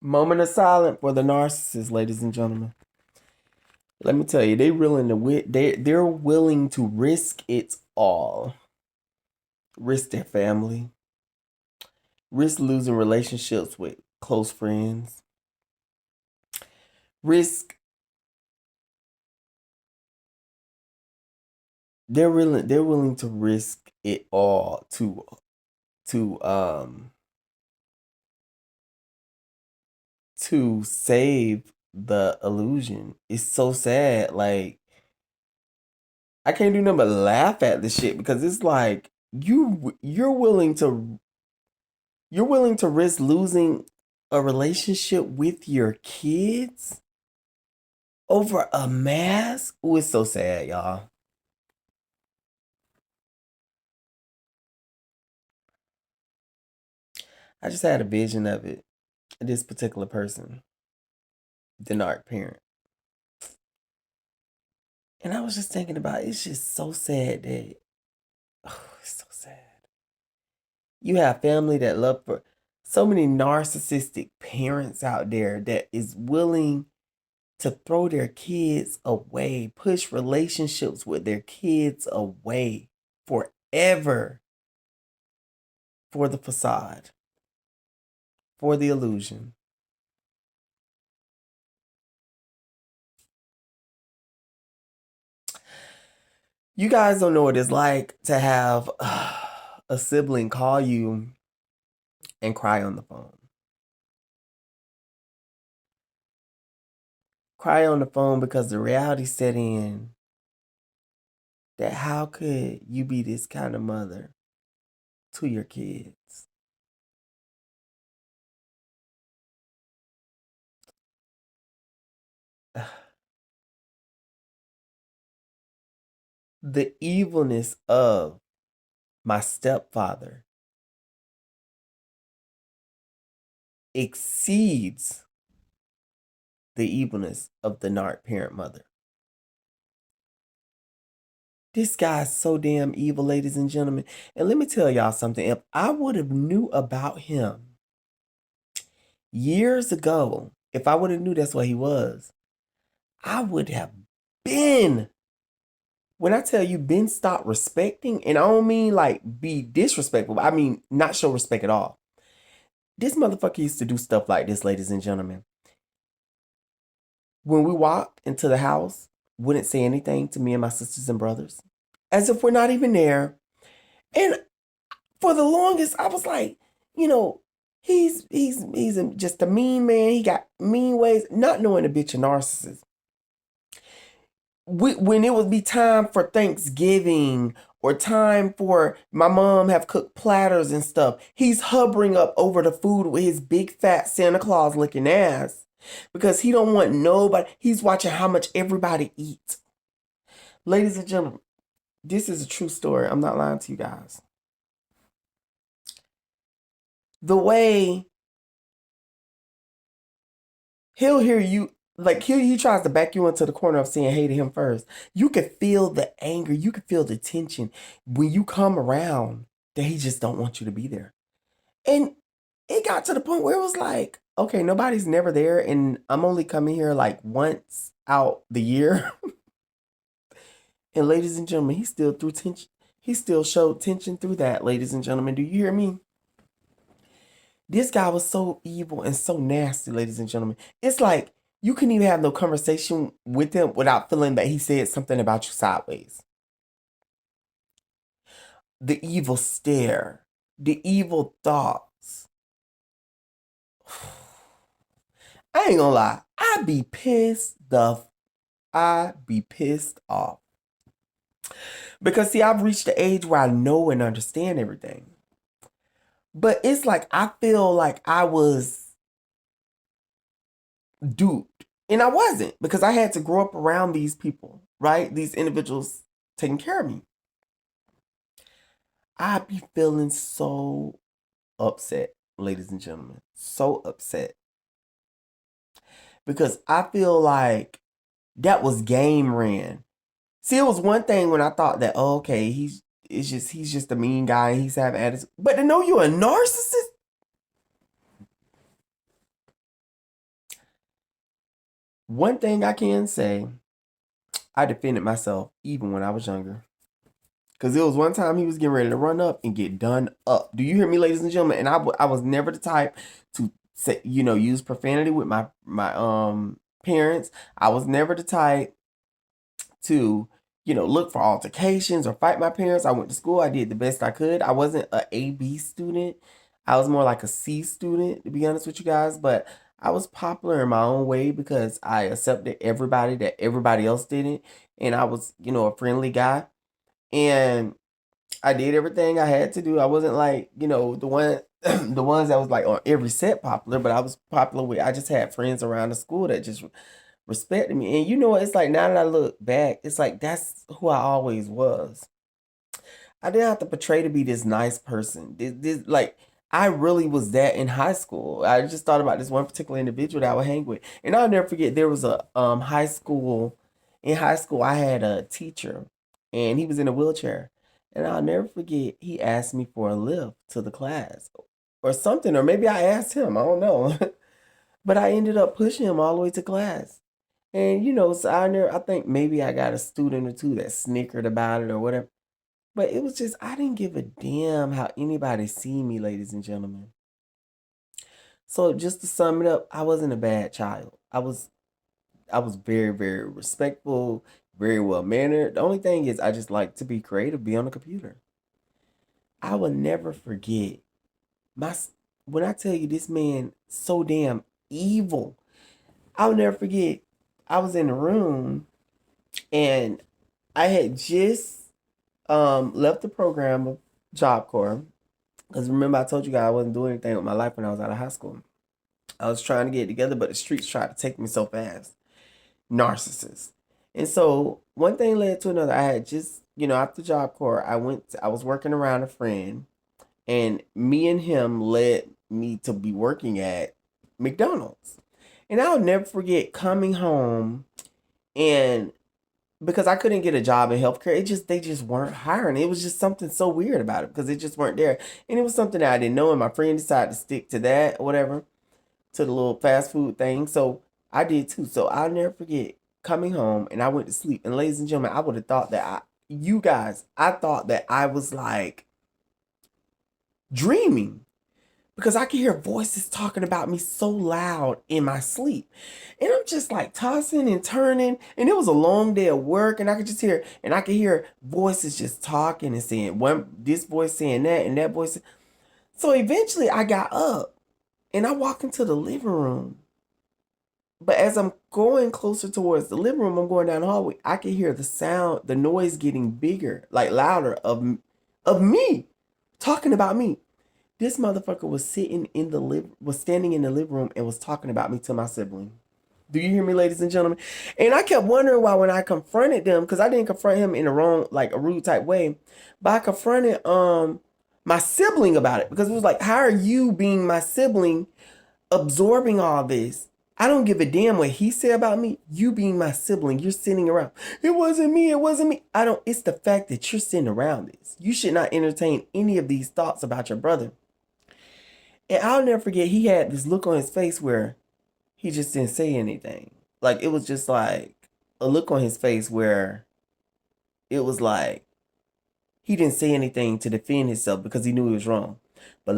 Moment of silence for the narcissist, ladies and gentlemen. Let me tell you, they're willing to risk it all. Risk their family, risk losing relationships with close friends, risk they're willing to risk it all to to save the illusion. It's so sad. Like, I can't do nothing but laugh at this shit because it's like you're willing to risk losing a relationship with your kids over a mask. Oh, it's so sad, y'all. I just had a vision of it. This particular person, the narc parent. And I was just thinking about it. It's just so sad that it's so sad. You have family that love for so many narcissistic parents out there that is willing to throw their kids away, push relationships with their kids away forever for the facade, for the illusion. You guys don't know what it's like to have a sibling call you and cry on the phone. Cry on the phone because the reality set in that how could you be this kind of mother to your kids? The evilness of my stepfather exceeds the evilness of the narc parent mother. This guy's so damn evil, ladies and gentlemen. And let me tell y'all something. If I would have knew about him years ago, if I would have knew that's what he was, I would have been. When I tell you been stop respecting, and I don't mean like be disrespectful, I mean not show respect at all. This motherfucker used to do stuff like this, ladies and gentlemen. When we walked into the house, wouldn't say anything to me and my sisters and brothers, as if we're not even there. And for the longest, I was like, you know, he's just a mean man. He got mean ways, not knowing the bitch a narcissist. When it would be time for Thanksgiving or time for my mom have cooked platters and stuff, he's hovering up over the food with his big fat Santa Claus looking ass because he don't want nobody. He's watching how much everybody eats. Ladies and gentlemen, this is a true story. I'm not lying to you guys. The way he'll hear you, like he tries to back you into the corner of saying hey to him first. You could feel the anger, you could feel the tension when you come around that he just don't want you to be there. And it got to the point where it was like, okay, nobody's never there, and I'm only coming here like once out the year. And ladies and gentlemen, he still threw tension. He still showed tension through that, ladies and gentlemen. Do you hear me? This guy was so evil and so nasty, ladies and gentlemen. It's like you couldn't even have no conversation with him without feeling that he said something about you sideways. The evil stare, the evil thoughts. I ain't gonna lie. I'd be pissed off. Because see, I've reached the age where I know and understand everything. But it's like I feel like I was duped. And I wasn't because I had to grow up around these people, right? These individuals taking care of me. I'd be feeling so upset, ladies and gentlemen. So upset. Because I feel like that was game ran. See, it was one thing when I thought that, oh, okay, he's just a mean guy, he's having attitude. But to know you're a narcissist, One thing I can say, I defended myself even when I was younger. Because it was one time he was getting ready to run up and get done up. Do you hear me, ladies and gentlemen? And I was never the type to say, use profanity with my parents. I was never the type to, look for altercations or fight my parents. I went to school. I did the best I could. I wasn't a A-B student. I was more like a C student, to be honest with you guys. But I was popular in my own way because I accepted everybody that everybody else didn't. And I was, a friendly guy. And I did everything I had to do. I wasn't like, the one the ones that was like on every set popular, but I was popular with I just had friends around the school that just respected me. And you know what? It's like now that I look back, it's like that's who I always was. I didn't have to portray to be this nice person. This like I really was that in high school. I just thought about this one particular individual that I would hang with. And I'll never forget there was a high school in high school I had a teacher and he was in a wheelchair. And I'll never forget he asked me for a lift to the class or something, or maybe I asked him, I don't know. But I ended up pushing him all the way to class. And so I think maybe I got a student or two that snickered about it or whatever. But it was just I didn't give a damn how anybody see me, ladies and gentlemen. So just to sum it up, I wasn't a bad child. I was very, very respectful, very well mannered. The only thing is I just like to be creative, be on the computer. I will never forget my when I tell you this man so damn evil. I'll never forget. I was in the room and I had just left the program of Job Corps. Because remember, I told you guys I wasn't doing anything with my life when I was out of high school. I was trying to get it together, but the streets tried to take me so fast. Narcissist. And so one thing led to another. I had just, after Job Corps, I was working around a friend, and me and him led me to be working at McDonald's. And I'll never forget coming home and because I couldn't get a job in healthcare, they just weren't hiring. It was just something so weird about it because it just weren't there. And it was something that I didn't know, and my friend decided to stick to that or whatever, to the little fast food thing. So I did too. So I'll never forget coming home and I went to sleep. And ladies and gentlemen, I would have thought that I thought that I was like dreaming because I could hear voices talking about me so loud in my sleep. And I'm just like tossing and turning. And it was a long day of work. And I could hear voices just talking and saying this voice saying that and that voice. So eventually I got up and I walked into the living room. But as I'm going closer towards the living room, I'm going down the hallway. I could hear the noise getting bigger, like louder of me talking about me. This motherfucker was standing in the living room and was talking about me to my sibling. Do you hear me, ladies and gentlemen? And I kept wondering why when I confronted them, because I didn't confront him in a wrong, like a rude type way, but I confronted my sibling about it because it was like, how are you being my sibling absorbing all this? I don't give a damn what he said about me. You being my sibling, you're sitting around. It wasn't me. It wasn't me. It's the fact that you're sitting around this. You should not entertain any of these thoughts about your brother. And I'll never forget, he had this look on his face where he just didn't say anything. Like, it was just like a look on his face where it was like he didn't say anything to defend himself because he knew he was wrong. But